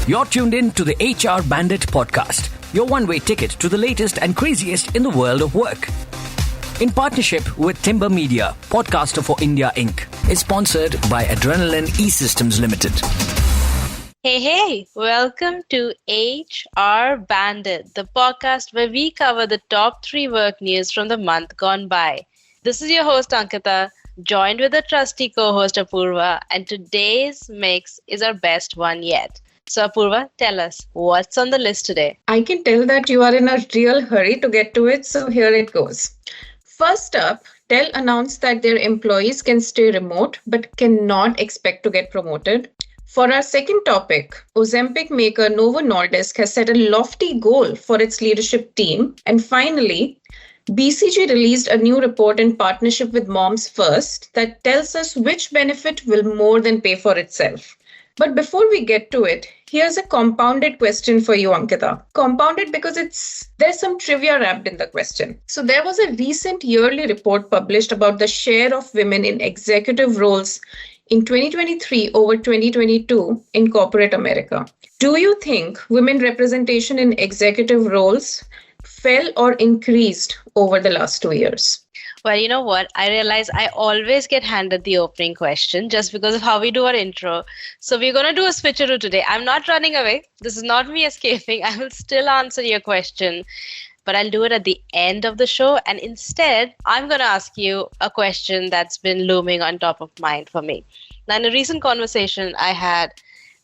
You're tuned in to the HR Bandit podcast, your one-way ticket to the latest and craziest in the world of work. In partnership with Timber Media, Podcaster for India Inc. is sponsored by Adrenaline E-Systems Limited. Hey, welcome to HR Bandit, the podcast where we cover the top 3 work news from the month gone by. This is your host, Ankita, joined with a trusty co-host, Apoorva, and today's mix is our best one yet. So, Apoorva, tell us, what's on the list today? I can tell that you are in a real hurry to get to it, so here it goes. First up, Dell announced that their employees can stay remote but cannot expect to get promoted. For our second topic, Ozempic maker Novo Nordisk has set a lofty goal for its leadership team. And finally, BCG released a new report in partnership with Moms First that tells us which benefit will more than pay for itself. But before we get to it, here's a compounded question for you, Ankita. Compounded because there's some trivia wrapped in the question. So there was a recent yearly report published about the share of women in executive roles in 2023 over 2022 in corporate America. Do you think women representation in executive roles fell or increased over the last 2 years? Well, you know what? I realize I always get handed the opening question just because of how we do our intro. So we're going to do a switcheroo today. I'm not running away. This is not me escaping. I will still answer your question, but I'll do it at the end of the show. And instead, I'm going to ask you a question that's been looming on top of mind for me. Now, in a recent conversation I had,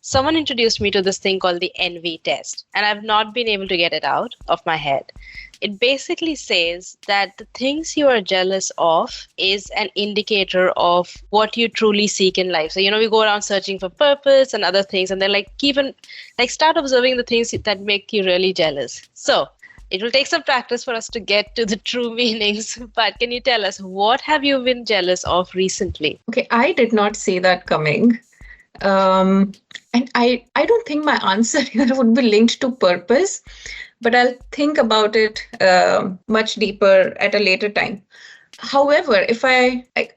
someone introduced me to this thing called the envy test, and I've not been able to get it out of my head. It basically says that the things you are jealous of is an indicator of what you truly seek in life. So, we go around searching for purpose and other things, and then start observing the things that make you really jealous. So it will take some practice for us to get to the true meanings. But can you tell us, what have you been jealous of recently? Okay, I did not see that coming. And I don't think my answer here would be linked to purpose, but I'll think about it much deeper at a later time. However,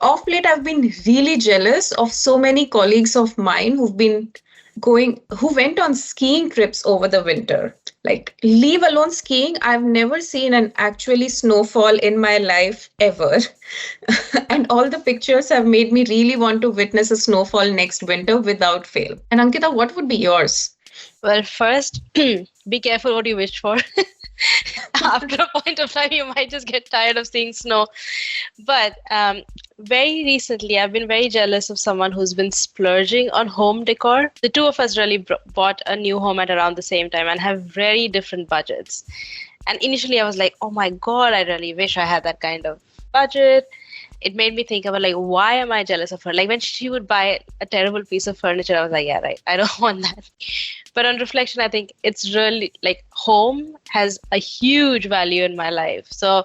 off late, I've been really jealous of so many colleagues of mine who went on skiing trips over the winter. Leave alone skiing, I've never seen an actually snowfall in my life ever. And all the pictures have made me really want to witness a snowfall next winter without fail. And Ankita, what would be yours? Well, first, be careful what you wish for. After a point of time, you might just get tired of seeing snow. But very recently, I've been very jealous of someone who's been splurging on home decor. The two of us really bought a new home at around the same time and have very different budgets. And initially, I was like, oh my God, I really wish I had that kind of budget. It made me think about why am I jealous of her? When she would buy a terrible piece of furniture, I was like, yeah, right, I don't want that. But on reflection, I think it's really home has a huge value in my life. So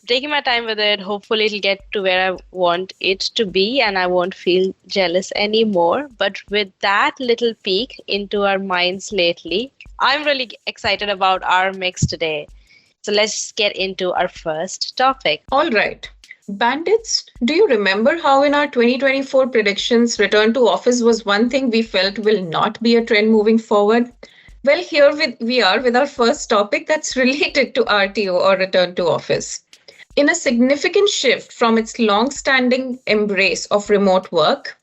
taking my time with it, hopefully it'll get to where I want it to be and I won't feel jealous anymore. But with that little peek into our minds lately, I'm really excited about our mix today. So let's get into our first topic. All right. Bandits, do you remember how in our 2024 predictions, return to office was one thing we felt will not be a trend moving forward? Well, here we are with our first topic that's related to RTO or return to office. In a significant shift from its long-standing embrace of remote work,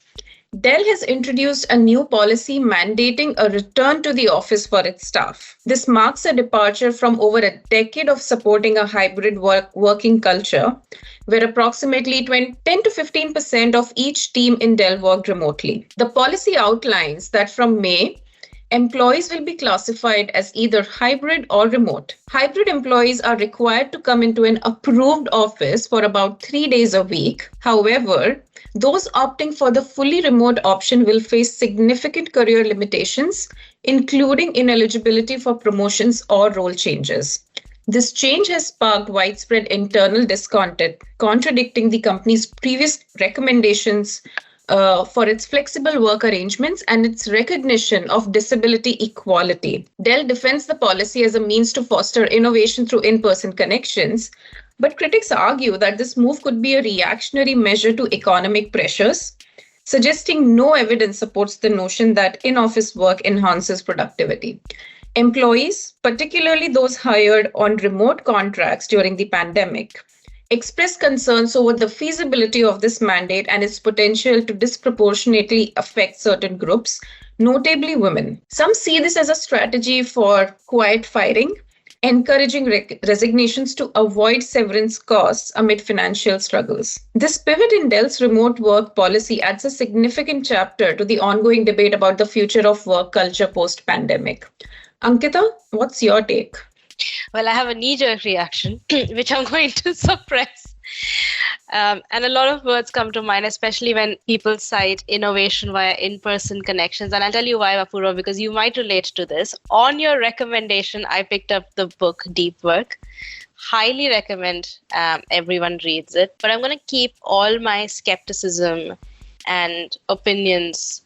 Dell has introduced a new policy mandating a return to the office for its staff. This marks a departure from over a decade of supporting a hybrid working culture, where approximately 10 to 15% of each team in Dell worked remotely. The policy outlines that from May, employees will be classified as either hybrid or remote. Hybrid employees are required to come into an approved office for about 3 days a week. However, those opting for the fully remote option will face significant career limitations, including ineligibility for promotions or role changes. This change has sparked widespread internal discontent, contradicting the company's previous recommendations for its flexible work arrangements and its recognition of disability equality. Dell defends the policy as a means to foster innovation through in-person connections, but critics argue that this move could be a reactionary measure to economic pressures suggesting no evidence supports the notion that in-office work enhances productivity. Employees, particularly those hired on remote contracts during the pandemic, expressed concerns over the feasibility of this mandate and its potential to disproportionately affect certain groups, notably women. Some see this as a strategy for quiet firing, encouraging resignations to avoid severance costs amid financial struggles. This pivot in Dell's remote work policy adds a significant chapter to the ongoing debate about the future of work culture post-pandemic. Ankita, what's your take? Well, I have a knee-jerk reaction, which I'm going to suppress. And a lot of words come to mind, especially when people cite innovation via in-person connections. And I'll tell you why, Apoorva, because you might relate to this. On your recommendation, I picked up the book Deep Work. Highly recommend everyone reads it. But I'm going to keep all my skepticism and opinions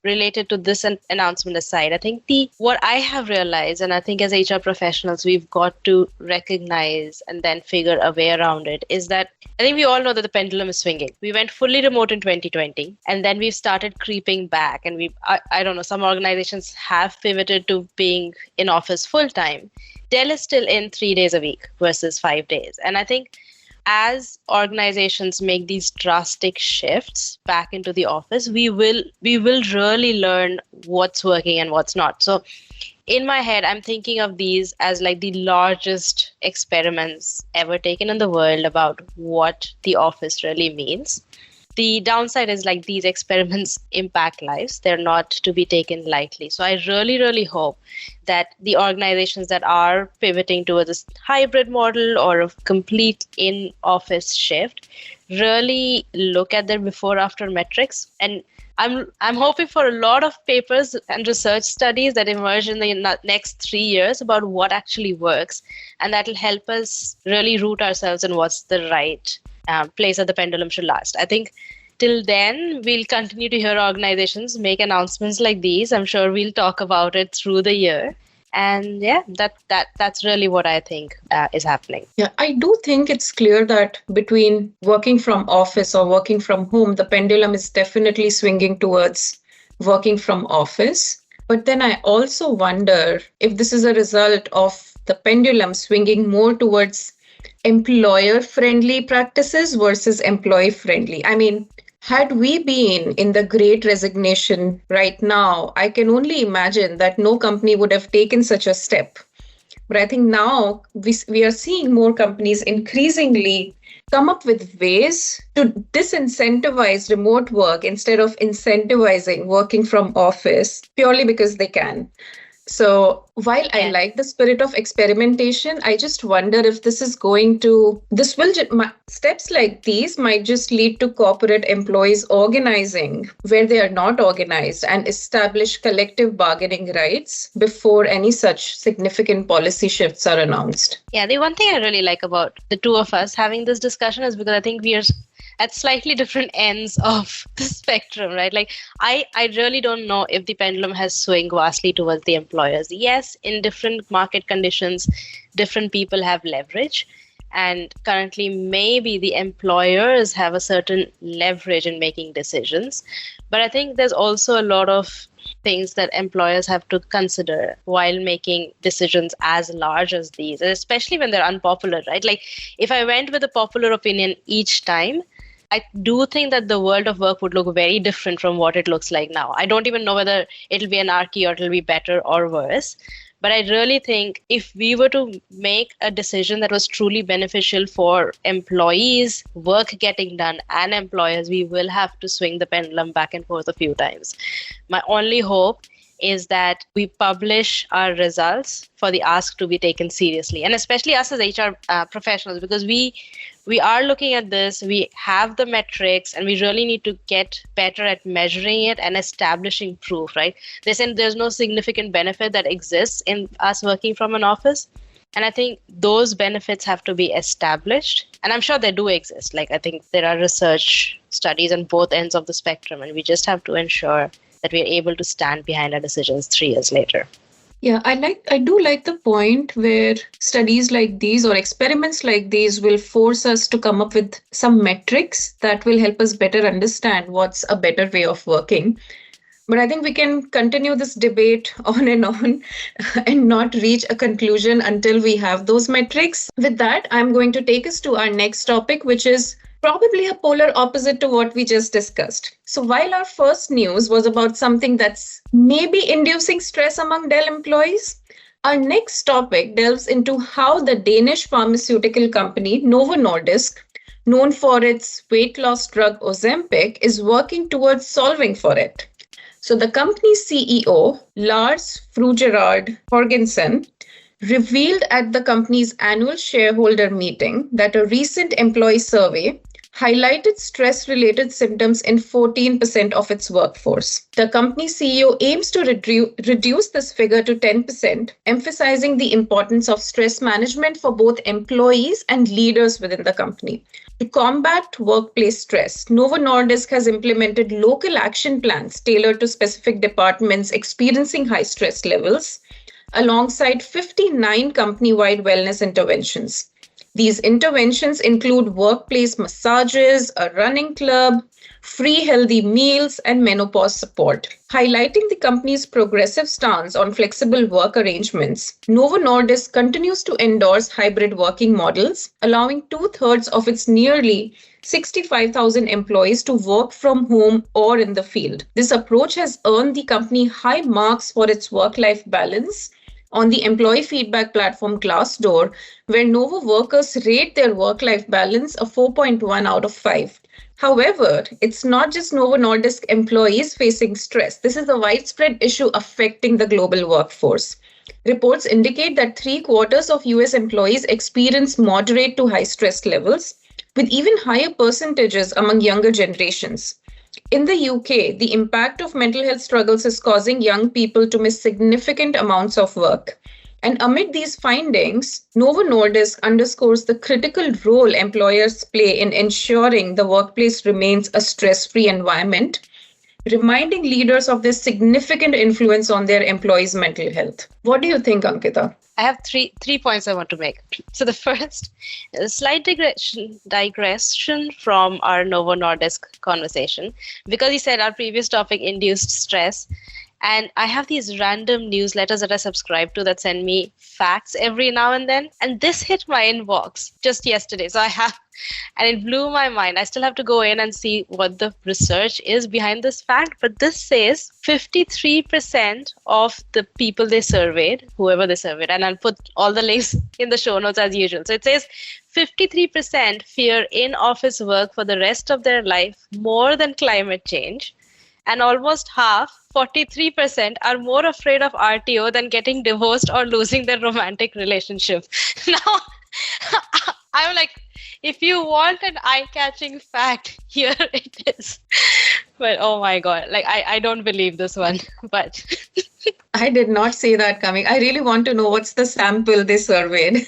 related to this announcement aside. I think what I have realized, and I think as HR professionals, we've got to recognize and then figure a way around it, is that I think we all know that the pendulum is swinging. We went fully remote in 2020, and then we've started creeping back. And I don't know, some organizations have pivoted to being in office full time. Dell is still in 3 days a week versus 5 days. And I think as organizations make these drastic shifts back into the office, we will really learn what's working and what's not. So in my head, I'm thinking of these as like the largest experiments ever taken in the world about what the office really means. The downside is like these experiments impact lives. They're not to be taken lightly. So I really, really hope that the organizations that are pivoting towards this hybrid model or a complete in-office shift really look at their before-after metrics. And I'm hoping for a lot of papers and research studies that emerge in the next 3 years about what actually works. And that'll help us really root ourselves in what's the right place that the pendulum should last. I think till then, we'll continue to hear organizations make announcements like these. I'm sure we'll talk about it through the year. And yeah, that's really what I think is happening. Yeah, I do think it's clear that between working from office or working from home, the pendulum is definitely swinging towards working from office. But then I also wonder if this is a result of the pendulum swinging more towards employer-friendly practices versus employee-friendly. I mean, had we been in the Great Resignation right now, I can only imagine that no company would have taken such a step. But I think now we are seeing more companies increasingly come up with ways to disincentivize remote work instead of incentivizing working from office purely because they can. So while I like the spirit of experimentation, I just wonder if steps like these might just lead to corporate employees organizing where they are not organized and establish collective bargaining rights before any such significant policy shifts are announced. Yeah, the one thing I really like about the two of us having this discussion is because I think we are at slightly different ends of the spectrum, right? Like, I really don't know if the pendulum has swung vastly towards the employers. Yes, in different market conditions, different people have leverage. And currently, maybe the employers have a certain leverage in making decisions. But I think there's also a lot of things that employers have to consider while making decisions as large as these, and especially when they're unpopular, right? Like, if I went with a popular opinion each time, I do think that the world of work would look very different from what it looks like now. I don't even know whether it'll be anarchy or it'll be better or worse. But I really think if we were to make a decision that was truly beneficial for employees, work getting done, and employers, we will have to swing the pendulum back and forth a few times. My only hope is that we publish our results for the ask to be taken seriously, and especially us as HR professionals, because we are looking at this, we have the metrics, and we really need to get better at measuring it and establishing proof, right? They said there's no significant benefit that exists in us working from an office. And I think those benefits have to be established. And I'm sure they do exist. Like, I think there are research studies on both ends of the spectrum, and we just have to ensure that we are able to stand behind our decisions 3 years later. Yeah, I do like the point where studies like these or experiments like these will force us to come up with some metrics that will help us better understand what's a better way of working. But I think we can continue this debate on and not reach a conclusion until we have those metrics. With that, I'm going to take us to our next topic, which is probably a polar opposite to what we just discussed. So, while our first news was about something that's maybe inducing stress among Dell employees, our next topic delves into how the Danish pharmaceutical company Novo Nordisk, known for its weight loss drug Ozempic, is working towards solving for it. So the company's CEO, Lars Frugerard Jorgensen, revealed at the company's annual shareholder meeting that a recent employee survey highlighted stress-related symptoms in 14% of its workforce. The company CEO aims to reduce this figure to 10%, emphasizing the importance of stress management for both employees and leaders within the company. To combat workplace stress, Novo Nordisk has implemented local action plans tailored to specific departments experiencing high stress levels, alongside 59 company-wide wellness interventions. These interventions include workplace massages, a running club, free healthy meals, and menopause support. Highlighting the company's progressive stance on flexible work arrangements, Novo Nordisk continues to endorse hybrid working models, allowing 2/3 of its nearly 65,000 employees to work from home or in the field. This approach has earned the company high marks for its work-life balance on the employee feedback platform Glassdoor, where Novo workers rate their work-life balance a 4.1 out of 5. However, it's not just Novo Nordisk employees facing stress. This is a widespread issue affecting the global workforce. Reports indicate that 3/4 of US employees experience moderate to high stress levels, with even higher percentages among younger generations. In the UK, the impact of mental health struggles is causing young people to miss significant amounts of work. And amid these findings, Novo Nordisk underscores the critical role employers play in ensuring the workplace remains a stress-free environment, reminding leaders of their significant influence on their employees' mental health. What do you think, Ankita? I have three points I want to make. So the first is a slight digression from our Novo Nordisk conversation, because you said our previous topic induced stress. And I have these random newsletters that I subscribe to that send me facts every now and then. And this hit my inbox just yesterday. So and it blew my mind. I still have to go in and see what the research is behind this fact. But this says 53% of the people they surveyed, whoever they surveyed, and I'll put all the links in the show notes as usual. So it says 53% fear in-office work for the rest of their life more than climate change. And almost half, 43%, are more afraid of RTO than getting divorced or losing their romantic relationship. Now, I'm like, if you want an eye-catching fact, here it is. But oh my God, like I don't believe this one, but I did not see that coming. I really want to know what's the sample they surveyed.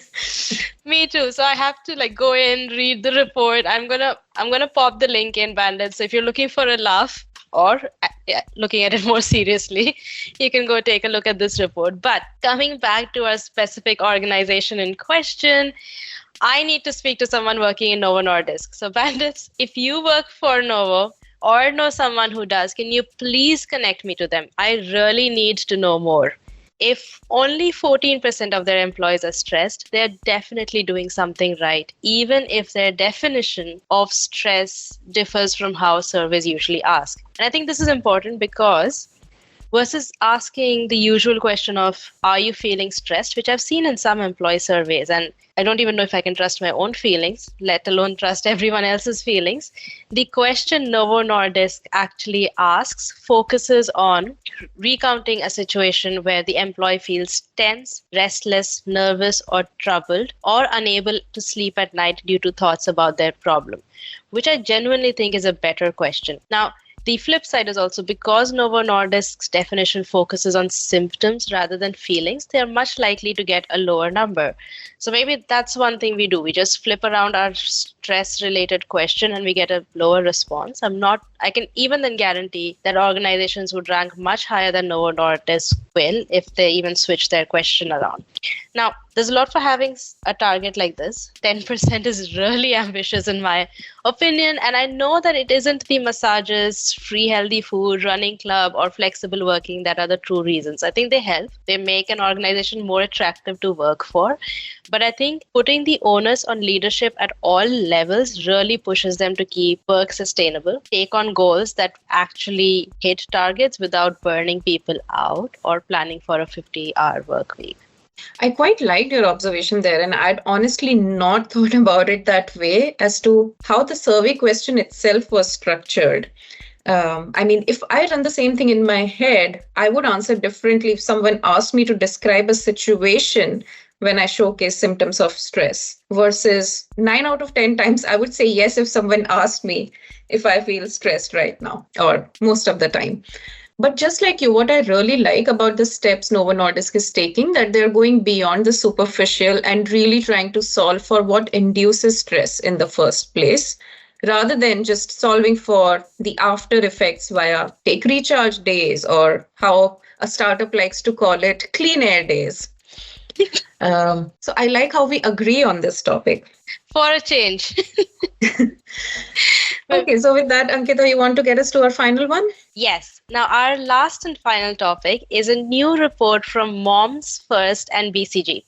Me too. So I have to like go in, read the report. I'm gonna pop the link in, Bandit. So if you're looking for a laugh, or looking at it more seriously, you can go take a look at this report. But coming back to our specific organization in question, I need to speak to someone working in Novo Nordisk. So Bandits, if you work for Novo or know someone who does, can you please connect me to them? I really need to know more. If only 14% of their employees are stressed, they're definitely doing something right, even if their definition of stress differs from how surveys usually ask. And I think this is important because versus asking the usual question of, are you feeling stressed, which I've seen in some employee surveys, and I don't even know if I can trust my own feelings, let alone trust everyone else's feelings. The question Novo Nordisk actually asks focuses on recounting a situation where the employee feels tense, restless, nervous, or troubled, or unable to sleep at night due to thoughts about their problem, which I genuinely think is a better question. Now, the flip side is also because Novo Nordisk's definition focuses on symptoms rather than feelings, they are much likely to get a lower number. So maybe that's one thing we do. We just flip around our stress-related question and we get a lower response, I can even then guarantee that organizations would rank much higher than Novo Nordisk will if they even switch their question around. Now, there's a lot for having a target like this. 10% is really ambitious in my opinion. And I know that it isn't the massages, free healthy food, running club, or flexible working that are the true reasons. I think they help. They make an organization more attractive to work for. But I think putting the onus on leadership at all levels really pushes them to keep work sustainable, take on goals that actually hit targets without burning people out or planning for a 50-hour work week. I quite liked your observation there, and I'd honestly not thought about it that way as to how the survey question itself was structured. If I run the same thing in my head, I would answer differently if someone asked me to describe a situation when I showcase symptoms of stress, versus 9 out of 10 times I would say yes if someone asked me if I feel stressed right now, or most of the time. But just like you, what I really like about the steps Novo Nordisk is taking, that they're going beyond the superficial and really trying to solve for what induces stress in the first place, rather than just solving for the after effects via take recharge days, or how a startup likes to call it, clean air days. So I like how we agree on this topic. For a change. Okay, so with that, Ankita, you want to get us to our final one? Yes. Now, our last and final topic is a new report from Moms First and BCG.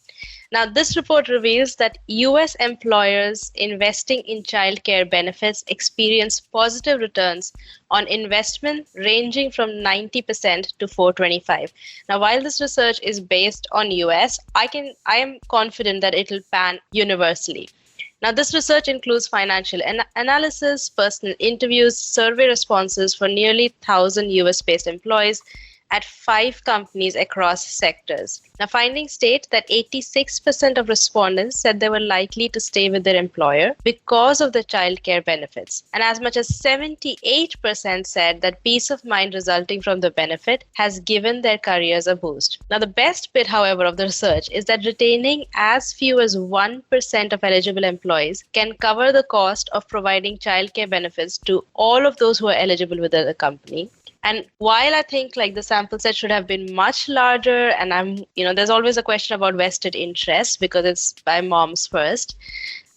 Now, this report reveals that US employers investing in childcare benefits experience positive returns on investment ranging from 90% to 425. Now, while this research is based on US, I am confident that it will pan universally. Now, this research includes financial analysis, personal interviews, survey responses for nearly 1,000 US-based employees at 5 companies across sectors. Now, findings state that 86% of respondents said they were likely to stay with their employer because of the childcare benefits. And as much as 78% said that peace of mind resulting from the benefit has given their careers a boost. Now, the best bit, however, of the research is that retaining as few as 1% of eligible employees can cover the cost of providing childcare benefits to all of those who are eligible within the company. And while I think the sample set should have been much larger, and there's always a question about vested interest because it's by Moms First,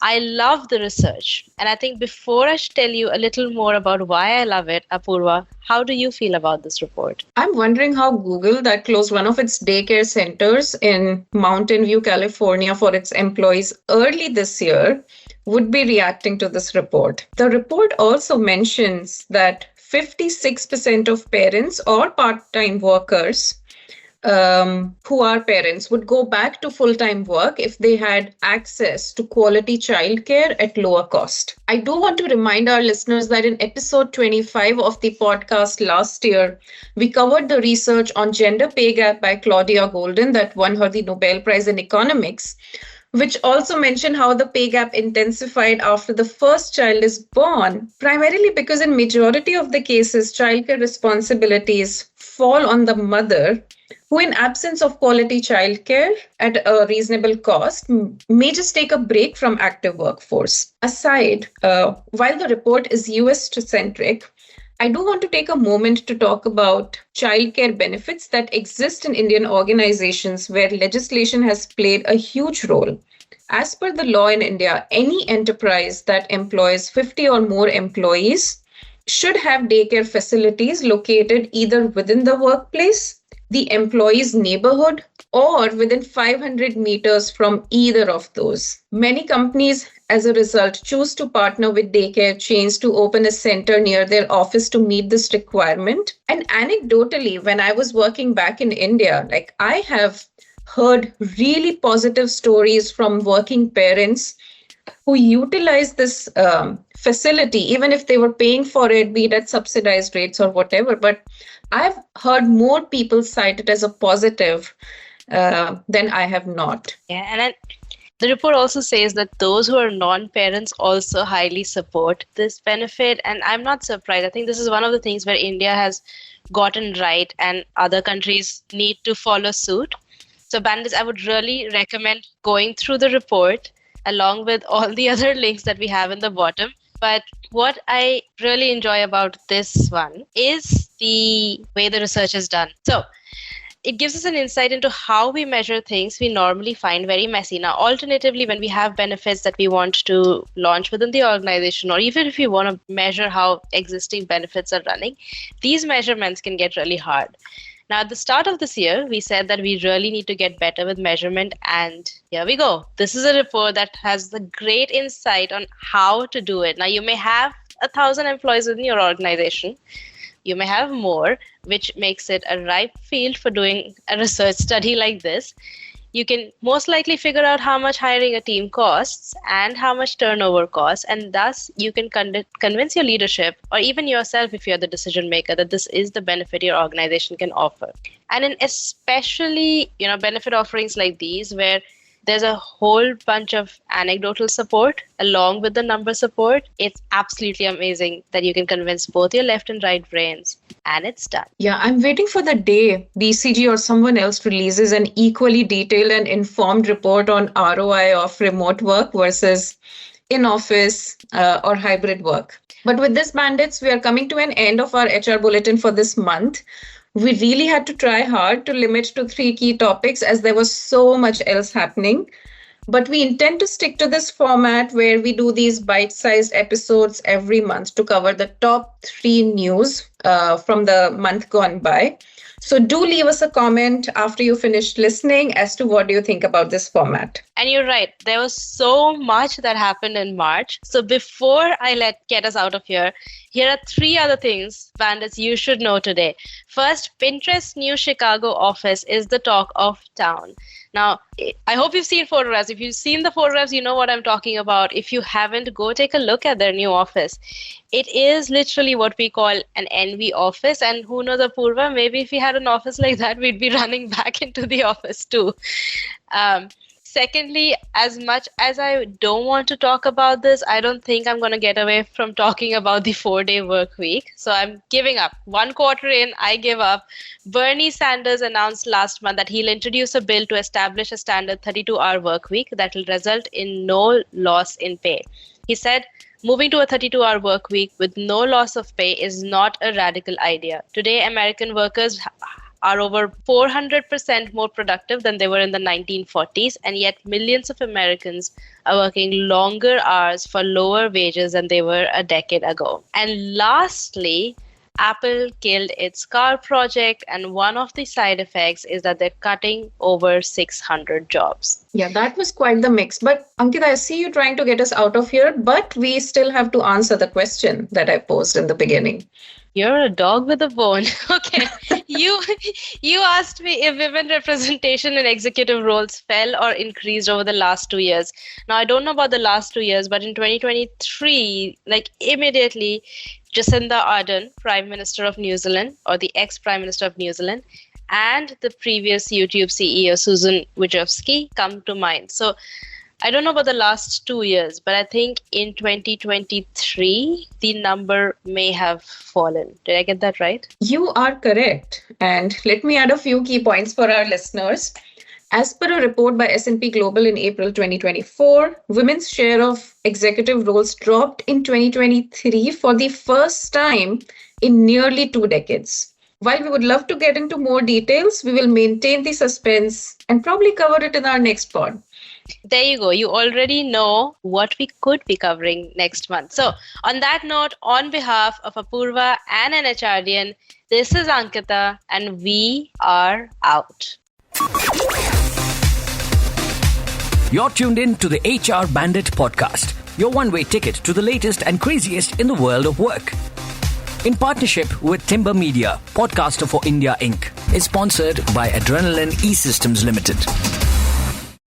I love the research. And I think before I tell you a little more about why I love it, Apoorva, how do you feel about this report? I'm wondering how Google, that closed one of its daycare centers in Mountain View, California for its employees early this year, would be reacting to this report. The report also mentions that 56% of parents or part-time workers who are parents would go back to full-time work if they had access to quality childcare at lower cost. I do want to remind our listeners that in episode 25 of the podcast last year, we covered the research on gender pay gap by Claudia Golden that won her the Nobel Prize in Economics, which also mentioned how the pay gap intensified after the first child is born, primarily because in majority of the cases, childcare responsibilities fall on the mother, who in absence of quality childcare at a reasonable cost may just take a break from active workforce. Aside, while the report is US-centric, I do want to take a moment to talk about childcare benefits that exist in Indian organizations where legislation has played a huge role. As per the law in India, any enterprise that employs 50 or more employees should have daycare facilities located either within the workplace, the employee's neighborhood, or within 500 meters from either of those. Many companies, as a result, choose to partner with daycare chains to open a center near their office to meet this requirement. And anecdotally, when I was working back in India, I have heard really positive stories from working parents who utilize this facility, even if they were paying for it, be it at subsidized rates or whatever. But I've heard more people cite it as a positive than I have not. Yeah, and the report also says that those who are non-parents also highly support this benefit. And I'm not surprised. I think this is one of the things where India has gotten right and other countries need to follow suit. So bandits, I would really recommend going through the report, along with all the other links that we have in the bottom. But what I really enjoy about this one is the way the research is done. So it gives us an insight into how we measure things we normally find very messy. Now, alternatively, when we have benefits that we want to launch within the organization, or even if we want to measure how existing benefits are running, these measurements can get really hard. Now, at the start of this year, we said that we really need to get better with measurement. And here we go. This is a report that has the great insight on how to do it. Now, you may have 1,000 employees within your organization. You may have more, which makes it a ripe field for doing a research study like this. You can most likely figure out how much hiring a team costs and how much turnover costs, and thus you can convince your leadership or even yourself, if you're the decision maker, that this is the benefit your organization can offer. And in especially, benefit offerings like these, where there's a whole bunch of anecdotal support along with the number support, it's absolutely amazing that you can convince both your left and right brains, and it's done. Yeah, I'm waiting for the day BCG or someone else releases an equally detailed and informed report on ROI of remote work versus in-office or hybrid work. But with this, Bandits, we are coming to an end of our HR bulletin for this month. We really had to try hard to limit to 3 key topics as there was so much else happening. But we intend to stick to this format where we do these bite-sized episodes every month to cover the top 3 news from the month gone by. So do leave us a comment after you finished listening as to what do you think about this format. And you're right. There was so much that happened in March. So before I get us out of here are 3 other things, Bandits, you should know today. First, Pinterest's new Chicago office is the talk of town. Now, I hope you've seen photographs. If you've seen the photographs, you know what I'm talking about. If you haven't, go take a look at their new office. It is literally what we call an envy office. And who knows, Apoorva, maybe if we had an office like that, we'd be running back into the office too. Secondly, as much as I don't want to talk about this, I don't think I'm going to get away from talking about the 4-day work week. So I'm giving up. 1 quarter in, I give up. Bernie Sanders announced last month that he'll introduce a bill to establish a standard 32-hour work week that will result in no loss in pay. He said, moving to a 32-hour work week with no loss of pay is not a radical idea. Today, American workers are over 400% more productive than they were in the 1940s, and yet millions of Americans are working longer hours for lower wages than they were a decade ago. And lastly, Apple killed its car project, and one of the side effects is that they're cutting over 600 jobs. Yeah, that was quite the mix. But Ankita, I see you trying to get us out of here, but we still have to answer the question that I posed in the beginning. You're a dog with a bone. Okay. You asked me if women representation in executive roles fell or increased over the last 2 years. Now, I don't know about the last 2 years, but in 2023, immediately, Jacinda Ardern, Prime Minister of New Zealand, or the ex-Prime Minister of New Zealand, and the previous YouTube CEO, Susan Wojcicki, come to mind. So I don't know about the last 2 years, but I think in 2023, the number may have fallen. Did I get that right? You are correct. And let me add a few key points for our listeners. As per a report by S&P Global in April 2024, women's share of executive roles dropped in 2023 for the first time in nearly 2 decades. While we would love to get into more details, we will maintain the suspense and probably cover it in our next pod. There you go. You already know what we could be covering next month. So on that note, on behalf of Apoorva and NHRDN, this is Ankita and we are out. You're tuned in to the HR Bandit podcast, your one-way ticket to the latest and craziest in the world of work. In partnership with Timber Media, podcaster for India Inc., is sponsored by Adrenaline E-Systems Limited.